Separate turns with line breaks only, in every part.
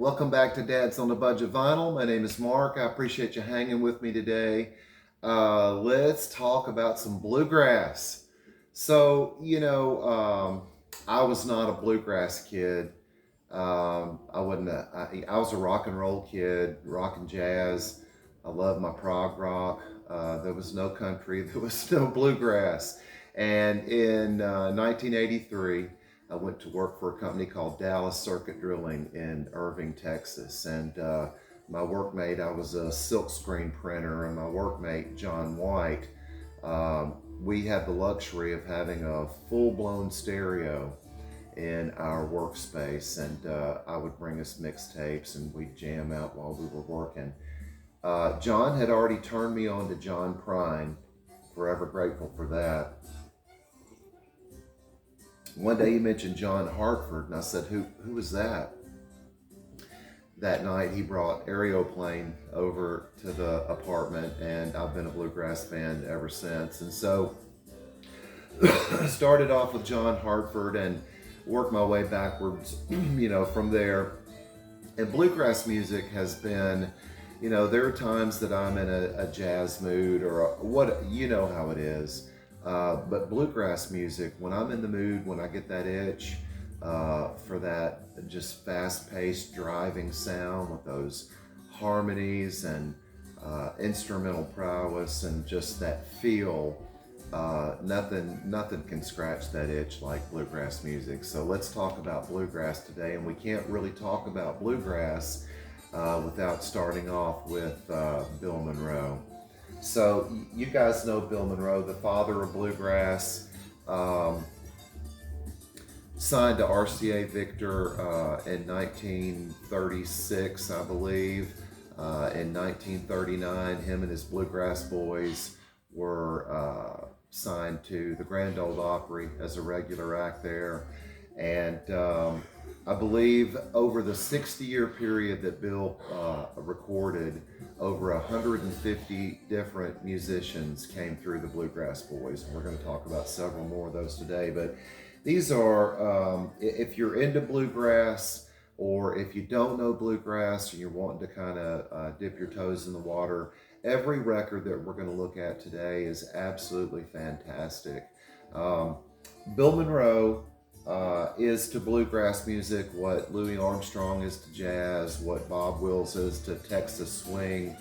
Welcome back to Dad's on the Budget Vinyl. My name is Mark. I appreciate you hanging with me today. Let's talk about some bluegrass. I was not a bluegrass kid. I wasn't. I was a rock and roll kid, rock and jazz. I loved my prog rock. There was no country. There was no bluegrass. And in 1983. I went to work for a company called Dallas Circuit Drilling in Irving, Texas. And my workmate, I was a silkscreen printer, and my workmate, John White, we had the luxury of having a full-blown stereo in our workspace. And I would bring us mixtapes, and we'd jam out while we were working. John had already turned me on to John Prine. Forever grateful for that. One day he mentioned John Hartford, and I said, who is that? That night he brought Aeroplane over to the apartment, and I've been a bluegrass fan ever since. And so I started off with John Hartford and worked my way backwards, from there. And bluegrass music has been, there are times that I'm in a jazz mood or how it is. But bluegrass music, when I'm in the mood, when I get that itch for that just fast-paced driving sound with those harmonies and instrumental prowess and just that feel, nothing can scratch that itch like bluegrass music. So let's talk about bluegrass today, and we can't really talk about bluegrass without starting off with Bill Monroe. So you guys know Bill Monroe, the father of bluegrass, signed to RCA Victor in 1936, I believe. In 1939, him and his bluegrass boys were signed to the Grand Ole Opry as a regular act there. And I believe over the 60-year period that Bill recorded, over 150 different musicians came through the Bluegrass Boys. And we're going to talk about several more of those today. But these are, if you're into bluegrass, or if you don't know bluegrass and you're wanting to kind of dip your toes in the water, every record that we're going to look at today is absolutely fantastic. Bill Monroe is to bluegrass music what Louis Armstrong is to jazz, what Bob Wills is to Texas swing.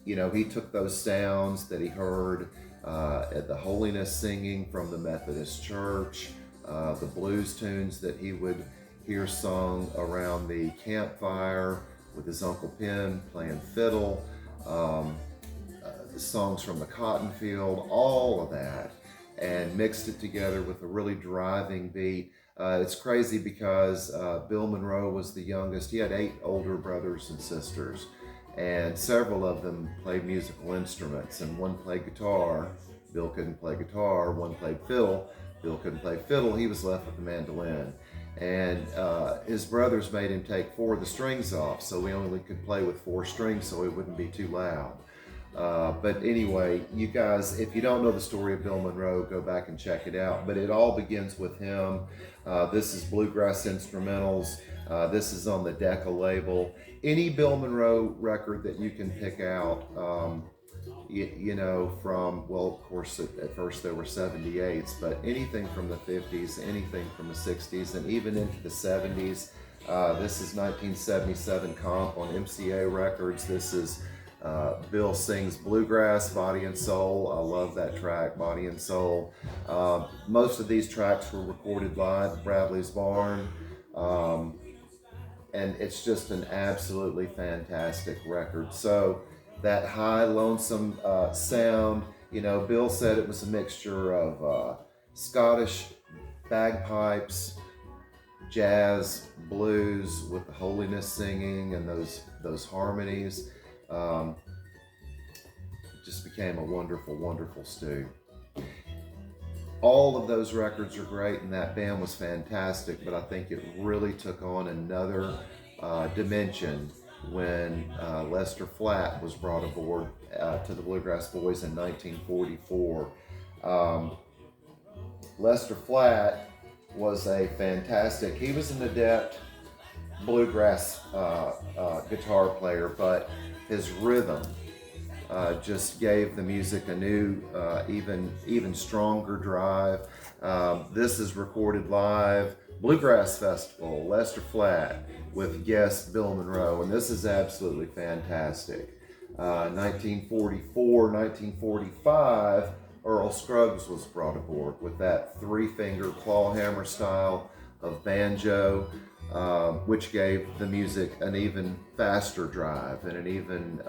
He took those sounds that he heard at the holiness singing from the Methodist Church, the blues tunes that he would hear sung around the campfire with his Uncle Pen playing fiddle, songs from the cotton field, all of that, and mixed it together with a really driving beat. It's crazy because Bill Monroe was the youngest. He had 8 older brothers and sisters, and several of them played musical instruments, and one played guitar. Bill couldn't play guitar. One played fiddle. Bill couldn't play fiddle. He was left with the mandolin. And his brothers made him take 4 of the strings off, so he only could play with 4 strings so it wouldn't be too loud. But anyway, you guys, if you don't know the story of Bill Monroe, go back and check it out. But it all begins with him. This is Bluegrass Instrumentals. This is on the Decca label. Any Bill Monroe record that you can pick out, of course, at first there were 78s, but anything from the 50s, anything from the 60s, and even into the 70s. This is 1977 comp on MCA Records. This is Bill sings Bluegrass, Body and Soul. I love that track, Body and Soul. Most of these tracks were recorded live at Bradley's Barn. And it's just an absolutely fantastic record. So that high, lonesome sound, Bill said it was a mixture of Scottish bagpipes, jazz, blues with the holiness singing and those harmonies. Just became a wonderful, wonderful stew. All of those records are great, and that band was fantastic, but I think it really took on another dimension when Lester Flatt was brought aboard to the Bluegrass Boys in 1944. Lester Flatt was he was an adept bluegrass guitar player, but his rhythm just gave the music a new, even stronger drive. This is recorded live, Bluegrass Festival, Lester Flatt, with guest Bill Monroe, and this is absolutely fantastic. 1944, 1945, Earl Scruggs was brought aboard with that three-finger claw hammer style of banjo, which gave the music an even faster drive and an even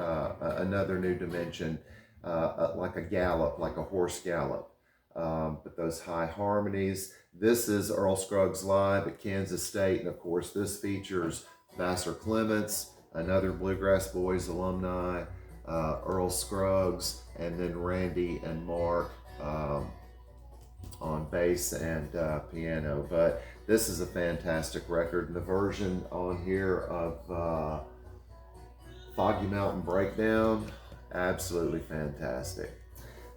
another new dimension, like a gallop, like a horse gallop. But those high harmonies. This is Earl Scruggs live at Kansas State, and of course this features Vassar Clements, another Bluegrass Boys alumni, Earl Scruggs, and then Randy and Mark on bass and piano. But this is a fantastic record, and the version on here of Foggy Mountain Breakdown, absolutely fantastic.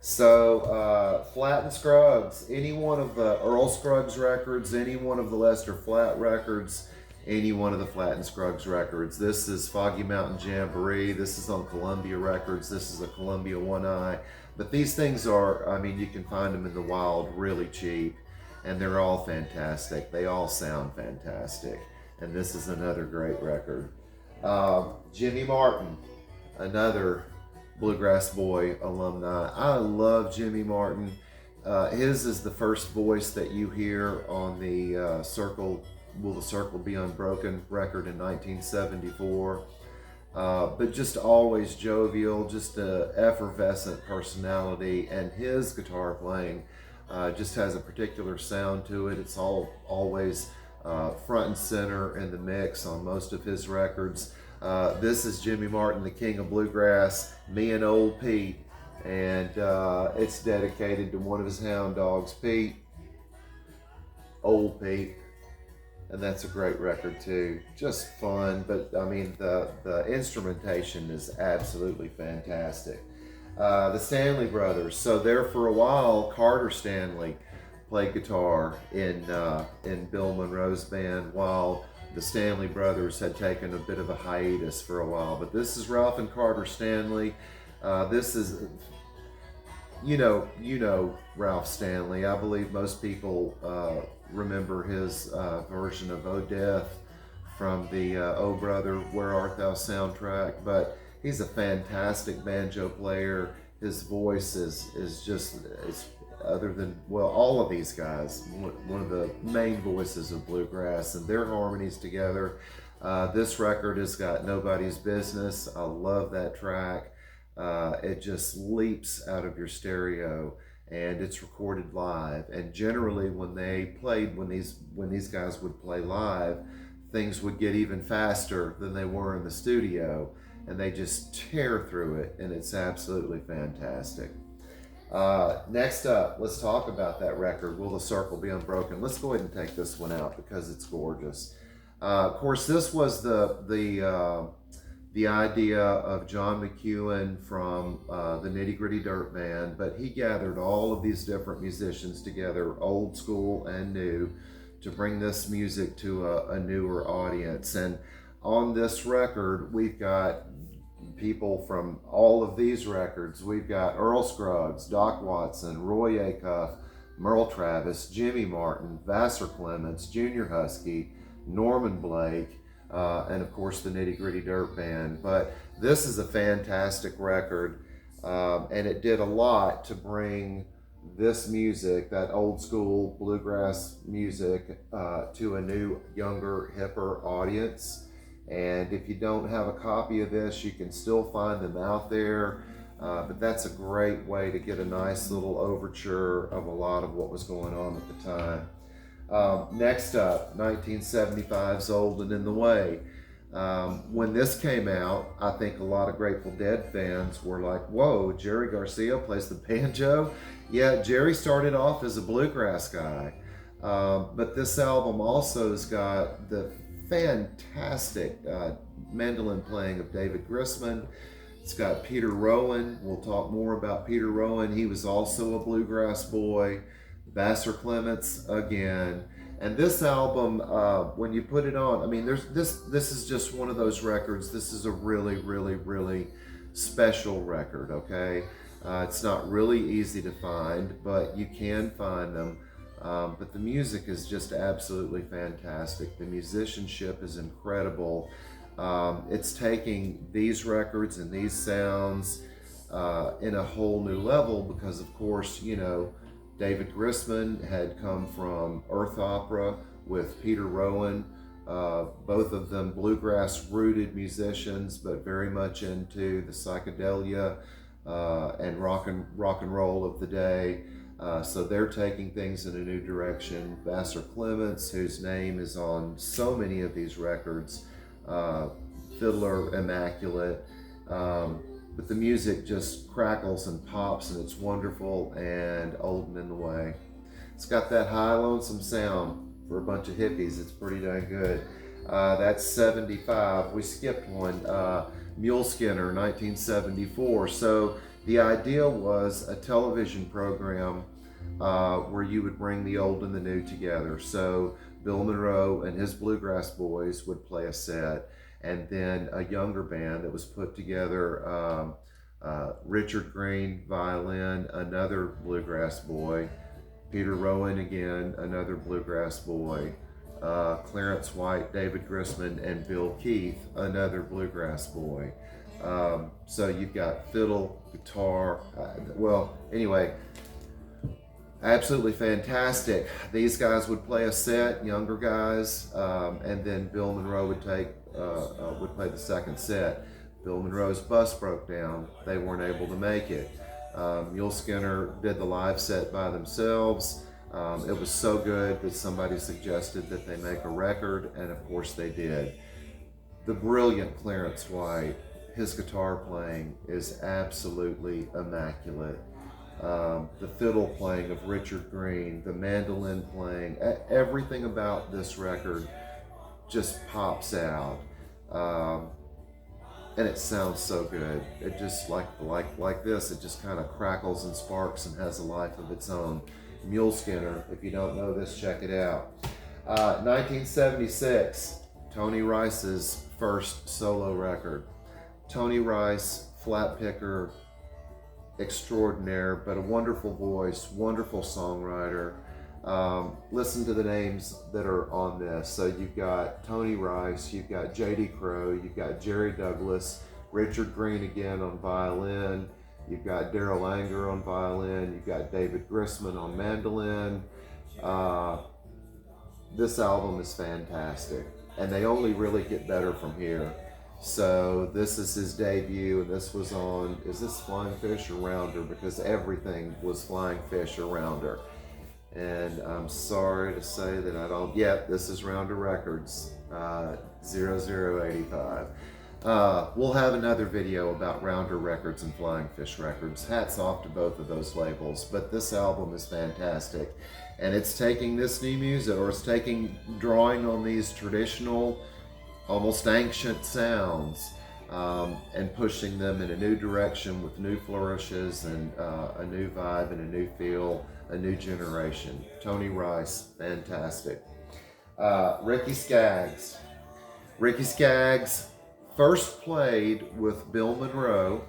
So Flatt and Scruggs, any one of the Earl Scruggs records, any one of the Lester Flatt records, any one of the Flatt and Scruggs records. This is Foggy Mountain Jamboree. This is on Columbia Records. This is a Columbia One Eye. But these things are, I mean, you can find them in the wild really cheap, and they're all fantastic. They all sound fantastic. And this is another great record. Jimmy Martin, another Bluegrass Boy alumni. I love Jimmy Martin. His is the first voice that you hear on the Circle, Will the Circle Be Unbroken record in 1974. But just always jovial, just a effervescent personality, and his guitar playing just has a particular sound to it. It's always front and center in the mix on most of his records. This is Jimmy Martin, the King of Bluegrass, Me and Old Pete, and it's dedicated to one of his hound dogs, Pete, Old Pete, and that's a great record too. Just fun, but I mean the instrumentation is absolutely fantastic. The Stanley Brothers. So there for a while, Carter Stanley played guitar in Bill Monroe's band, while the Stanley Brothers had taken a bit of a hiatus for a while. But this is Ralph and Carter Stanley. This is, you know Ralph Stanley. I believe most people remember his version of "Oh Death" from the "Oh Brother, Where Art Thou" soundtrack. But he's a fantastic banjo player. His voice is just, it's, other than, well, all of these guys, one of the main voices of bluegrass, and their harmonies together. This record has got Nobody's Business. I love that track. It just leaps out of your stereo, and it's recorded live. And generally when these guys would play live, things would get even faster than they were in the studio, and they just tear through it, and it's absolutely fantastic. Next up, let's talk about that record, Will the Circle Be Unbroken? Let's go ahead and take this one out because it's gorgeous. Of course, this was the idea of John McEwen from the Nitty Gritty Dirt Band, but he gathered all of these different musicians together, old school and new, to bring this music to a newer audience. And on this record, we've got people from all of these records. We've got Earl Scruggs, Doc Watson, Roy Acuff, Merle Travis, Jimmy Martin, Vassar Clements, Junior Husky, Norman Blake, and of course the Nitty Gritty Dirt Band. But this is a fantastic record, and it did a lot to bring this music, that old school bluegrass music, to a new, younger, hipper audience. And if you don't have a copy of this, you can still find them out there. But that's a great way to get a nice little overture of a lot of what was going on at the time. Next up, 1975's Old and in the Way. When this came out, I think a lot of Grateful Dead fans were like, whoa, Jerry Garcia plays the banjo? Yeah, Jerry started off as a bluegrass guy. But this album also has got the fantastic mandolin playing of David Grisman. It's got Peter Rowan. We'll talk more about Peter Rowan. He was also a bluegrass boy. Vassar Clements again. And this album, when you put it on, I mean, there's this is just one of those records. This is a really, really, really special record, okay? It's not really easy to find, but you can find them. But the music is just absolutely fantastic. The musicianship is incredible. It's taking these records and these sounds in a whole new level because, of course, you know, David Grisman had come from Earth Opera with Peter Rowan, both of them bluegrass rooted musicians, but very much into the psychedelia and rock and roll of the day. So they're taking things in a new direction. Vassar Clements, whose name is on so many of these records, fiddler immaculate. But the music just crackles and pops, and it's wonderful and old and in the way. It's got that high lonesome sound for a bunch of hippies. It's pretty dang good. That's 75. We skipped one. Mule Skinner, 1974. So the idea was a television program where you would bring the old and the new together. So Bill Monroe and his Bluegrass Boys would play a set, and then a younger band that was put together, Richard Green, violin, another bluegrass boy, Peter Rowan again, another bluegrass boy, Clarence White, David Grisman, and Bill Keith, another bluegrass boy. So you've got fiddle, guitar, well, anyway, absolutely fantastic. These guys would play a set, younger guys, and then Bill Monroe would play the second set. Bill Monroe's bus broke down. They weren't able to make it. Mule Skinner did the live set by themselves. It was so good that somebody suggested that they make a record, and of course they did. The brilliant Clarence White, his guitar playing is absolutely immaculate. The fiddle playing of Richard Green, the mandolin playing, everything about this record just pops out. And it sounds so good. It just like this, it just kind of crackles and sparks and has a life of its own. Mule Skinner, if you don't know this, check it out. 1976, Tony Rice's first solo record. Tony Rice, flat picker extraordinaire, but a wonderful voice, wonderful songwriter. Listen to the names that are on this. So you've got Tony Rice, you've got J.D. Crowe, you've got Jerry Douglas, Richard Green again on violin, you've got Darrell Anger on violin, you've got David Grisman on mandolin. This album is fantastic, and they only really get better from here. So this is his debut, and this was on, is this Flying Fish or Rounder? Because everything was Flying Fish or Rounder. And I'm sorry to say that I don't, this is Rounder Records, 0085. We'll have another video about Rounder Records and Flying Fish Records. Hats off to both of those labels, but this album is fantastic. And it's taking this new music, or it's drawing on these traditional, almost ancient sounds, and pushing them in a new direction with new flourishes and a new vibe and a new feel, a new generation. Tony Rice, fantastic. Ricky Skaggs. Ricky Skaggs first played with Bill Monroe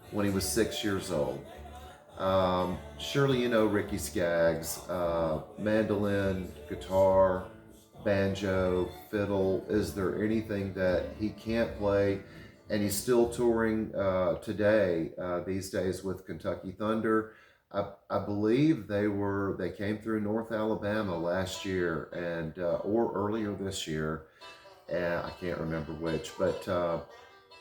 when he was 6 years old. Surely you know Ricky Skaggs. Mandolin, guitar, banjo, fiddle. Is there anything that he can't play? And he's still touring today, these days, with Kentucky Thunder. I believe they came through North Alabama last year and or earlier this year. I can't remember which, but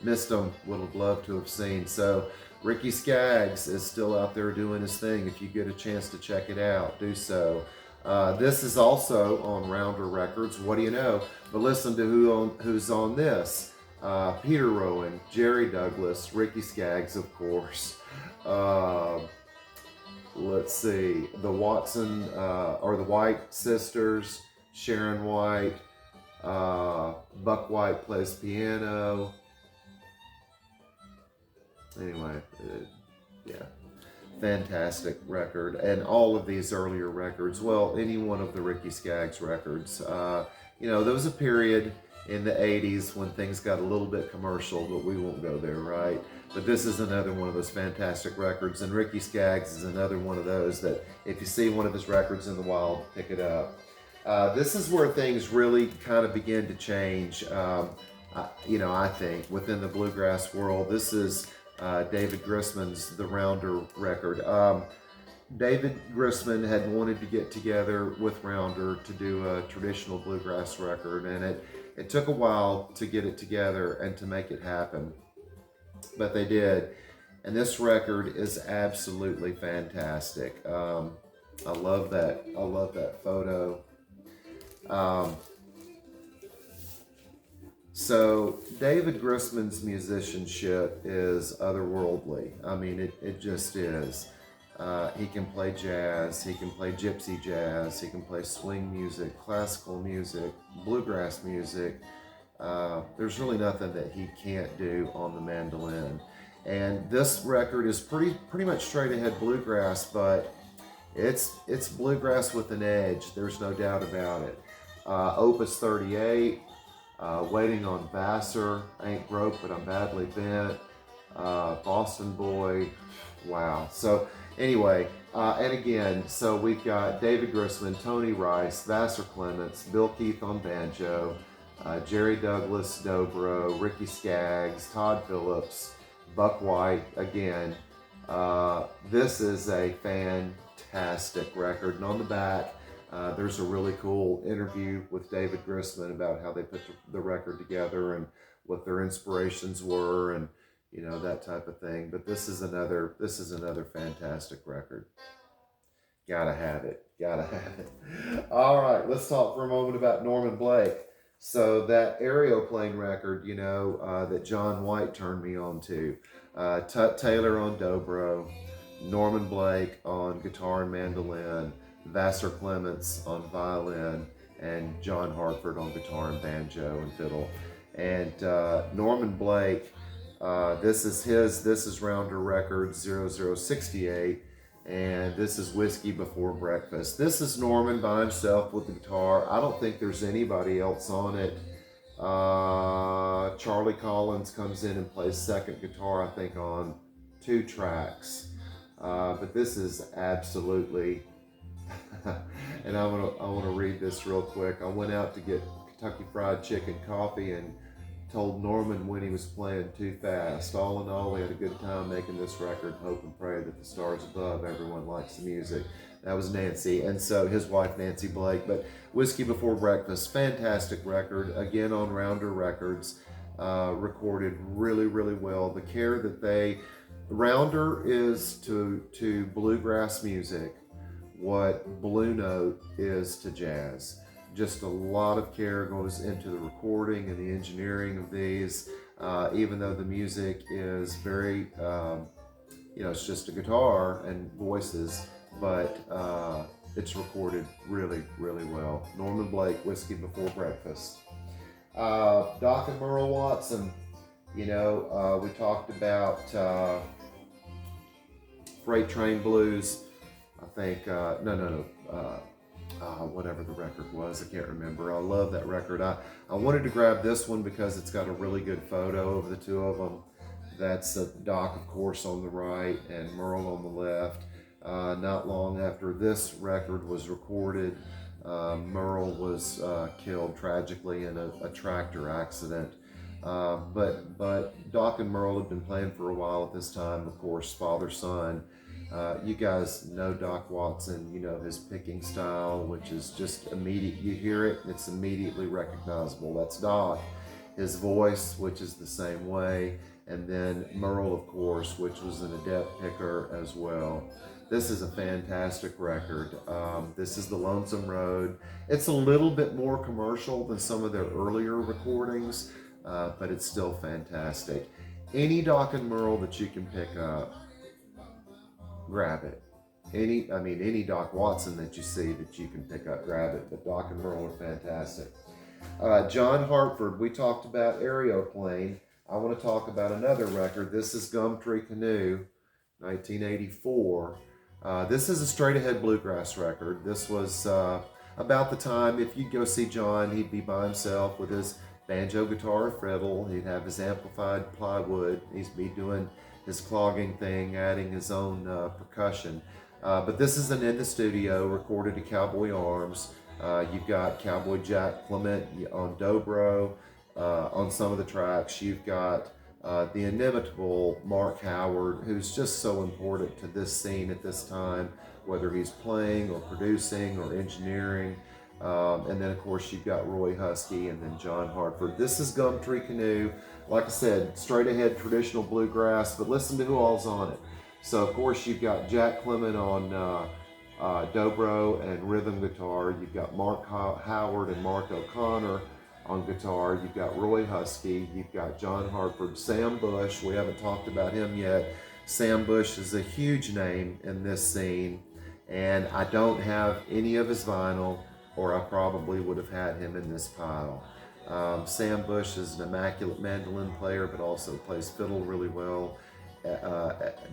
missed them. Would have loved to have seen. So Ricky Skaggs is still out there doing his thing. If you get a chance to check it out, do so. This is also on Rounder Records. What do you know? But listen to who's on this. Peter Rowan, Jerry Douglas, Ricky Skaggs, of course. Let's see, the Watson, or the White sisters, Sharon White, Buck White plays piano. Anyway, Fantastic record. And all of these earlier records, well, any one of the Ricky Skaggs records, there was a period in the 80s when things got a little bit commercial, but we won't go there, right? But this is another one of those fantastic records, and Ricky Skaggs is another one of those that if you see one of his records in the wild, pick it up. This is where things really kind of begin to change, I think, within the bluegrass world. This is David Grisman's The Rounder record. David Grisman had wanted to get together with Rounder to do a traditional bluegrass record, and it took a while to get it together and to make it happen, but they did. And this record is absolutely fantastic. I love that. I love that photo. So David Grisman's musicianship is otherworldly. I mean, it just is. He can play jazz, he can play gypsy jazz, he can play swing music, classical music, bluegrass music. There's really nothing that he can't do on the mandolin. And this record is pretty much straight ahead bluegrass, but it's bluegrass with an edge. There's no doubt about it. Opus 38, Waiting on Vassar, Ain't Broke But I'm Badly Bent, Boston Boy, wow. So anyway, and again, so we've got David Grisman, Tony Rice, Vassar Clements, Bill Keith on banjo, Jerry Douglas dobro, Ricky Skaggs, Todd Phillips, Buck White again. This is a fantastic record, and on the back there's a really cool interview with David Grisman about how they put the record together and what their inspirations were, and that type of thing. But this is another fantastic record. Gotta have it. All right, let's talk for a moment about Norman Blake. So that aeroplane record, that John White turned me on to. Tut Taylor on dobro, Norman Blake on guitar and mandolin, Vassar Clements on violin, and John Hartford on guitar and banjo and fiddle. And Norman Blake, this is Rounder Records 0068, and this is Whiskey Before Breakfast. This is Norman by himself with the guitar. I don't think there's anybody else on it. Charlie Collins comes in and plays second guitar, I think, on 2 tracks. But this is absolutely, and I want to read this real quick. I went out to get Kentucky Fried Chicken coffee and told Norman when he was playing too fast. All in all, we had a good time making this record. Hope and pray that the stars above, everyone likes the music. That was Nancy, and so his wife Nancy Blake. But Whiskey Before Breakfast, fantastic record, again on Rounder Records, recorded really, really well. The care that Rounder is to bluegrass music what Blue Note is to jazz. Just a lot of care goes into the recording and the engineering of these, even though the music is very, it's just a guitar and voices, but it's recorded really, really well. Norman Blake, Whiskey Before Breakfast. Doc and Merle Watson, we talked about Freight Train Blues, I think, whatever the record was, I can't remember. I love that record. I wanted to grab this one because it's got a really good photo of the two of them. That's Doc, of course, on the right and Merle on the left. Not long after this record was recorded, Merle was killed tragically in a tractor accident. But Doc and Merle had been playing for a while at this time, of course, father-son. You guys know Doc Watson, his picking style, which is just immediate. You hear it, it's immediately recognizable. That's Doc. His voice, which is the same way. And then Merle, of course, which was an adept picker as well. This is a fantastic record. This is The Lonesome Road. It's a little bit more commercial than some of their earlier recordings, but it's still fantastic. Any Doc and Merle that you can pick up, grab it. Any Doc Watson that you see that you can pick up, grab it. But Doc and Merle are fantastic. John Hartford, we talked about Aeroplane. I want to talk about another record. This is Tree Canoe, 1984. This is a straight ahead bluegrass record. This was about the time, if you'd go see John, he'd be by himself with his banjo, guitar, fiddle. He'd have his amplified plywood. He'd be doing his clogging thing, adding his own percussion. But this is an in the studio, recorded at Cowboy Arms. You've got Cowboy Jack Clement on dobro. On some of the tracks, you've got the inimitable Mark Howard, who's just so important to this scene at this time, whether he's playing or producing or engineering. And then, of course, you've got Roy Husky and then John Hartford. This is Tree Canoe. Like I said, straight ahead traditional bluegrass, but listen to who all's on it. So, of course, you've got Jack Clement on dobro and rhythm guitar. You've got Mark Howard and Mark O'Connor on guitar. You've got Roy Husky. You've got John Hartford. Sam Bush, we haven't talked about him yet. Sam Bush is a huge name in this scene, and I don't have any of his vinyl, or I probably would have had him in this pile. Sam Bush is an immaculate mandolin player, but also plays fiddle really well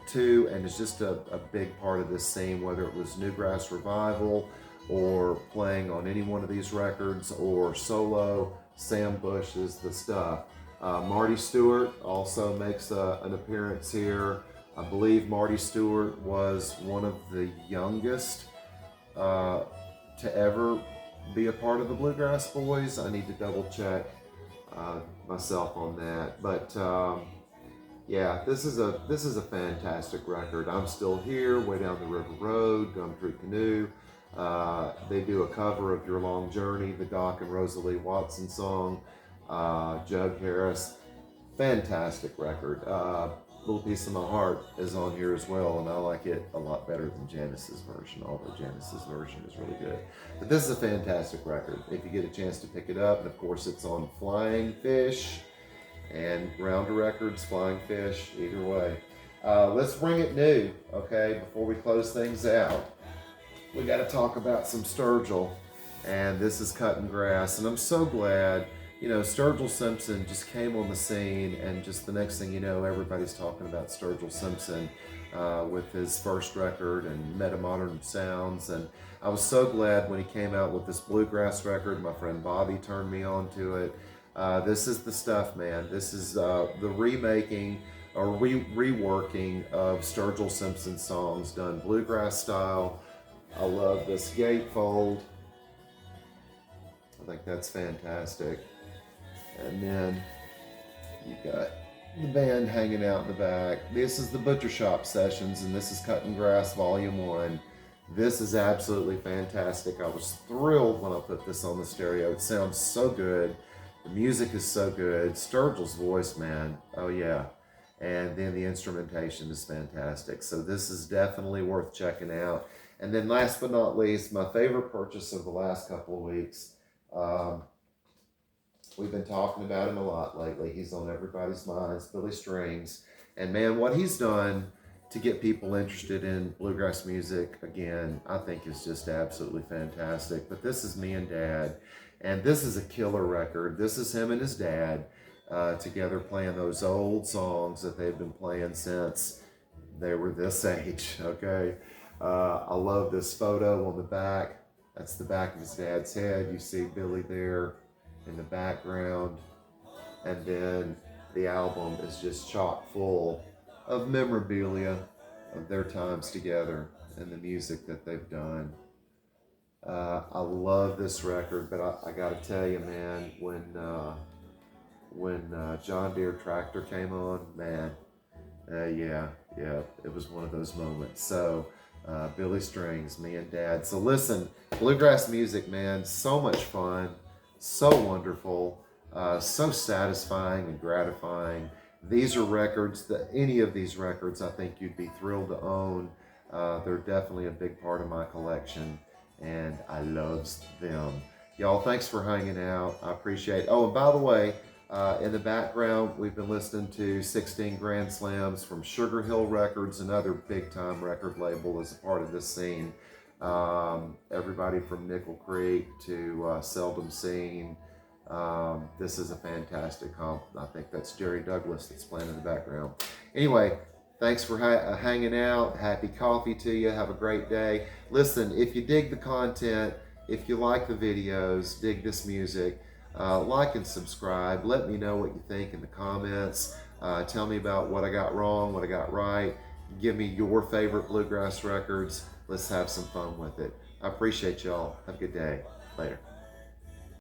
too, and is just a big part of this scene, whether it was Newgrass Revival or playing on any one of these records or solo. Sam Bush is the stuff. Marty Stewart also makes an appearance here. I believe Marty Stewart was one of the youngest to ever be a part of the Bluegrass Boys. I need to double check myself on that, but yeah, this is a fantastic record. I'm Still Here, Way Down the River Road, Tree Canoe. They do a cover of Your Long Journey, the Doc and Rosalie Watson song. Jug Harris, fantastic record. Little Piece of My Heart is on here as well, and I like it a lot better than Janis's version, although Janis's version is really good. But this is a fantastic record if you get a chance to pick it up. And of course, it's on Flying Fish and Rounder Records, Flying Fish, either way. Let's bring it new, okay, before we close things out. We got to talk about some Sturgill, and this is Cutting Grass. And I'm so glad, Sturgill Simpson just came on the scene, and just the next thing you know, everybody's talking about Sturgill Simpson with his first record and Metamodern Sounds. And I was so glad when he came out with this bluegrass record. My friend Bobby turned me on to it. This is the stuff, man. This is the remaking or reworking of Sturgill Simpson songs done bluegrass style. I love this gatefold. I think that's fantastic. And then you got the band hanging out in the back. This is the Butcher Shop Sessions, and this is Cutting Grass Volume 1. This is absolutely fantastic. I was thrilled when I put this on the stereo. It sounds so good. The music is so good. Sturgill's voice, man. Oh, yeah. And then the instrumentation is fantastic. So this is definitely worth checking out. And then last but not least, my favorite purchase of the last couple of weeks. We've been talking about him a lot lately. He's on everybody's minds, Billy Strings. And man, what he's done to get people interested in bluegrass music again, I think is just absolutely fantastic. But this is Me and Dad. And this is a killer record. This is him and his dad together playing those old songs that they've been playing since they were this age, okay? I love this photo on the back. That's the back of his dad's head. You see Billy there in the background. And then the album is just chock full of memorabilia of their times together and the music that they've done. I love this record, but I got to tell you, man, when John Deere Tractor came on, man, yeah, it was one of those moments. So Billy Strings, Me and Dad. So listen, bluegrass music, man, so much fun, so wonderful, so satisfying and gratifying. These are records that any of these records I think you'd be thrilled to own. They're definitely a big part of my collection, and I loves them. Y'all, thanks for hanging out. I appreciate it. Oh, and by the way, in the background, we've been listening to 16 Grand Slams from Sugar Hill Records, another big-time record label as a part of this scene. Everybody from Nickel Creek to Seldom Seen. This is a fantastic comp. I think that's Jerry Douglas that's playing in the background. Anyway, Thanks for hanging out. Happy coffee to you. Have a great day. Listen, if you dig the content, if you like the videos, dig this music, like and subscribe. Let me know what you think in the comments. Tell me about what I got wrong, what I got right. Give me your favorite bluegrass records. Let's have some fun with it. I appreciate y'all. Have a good day. Later.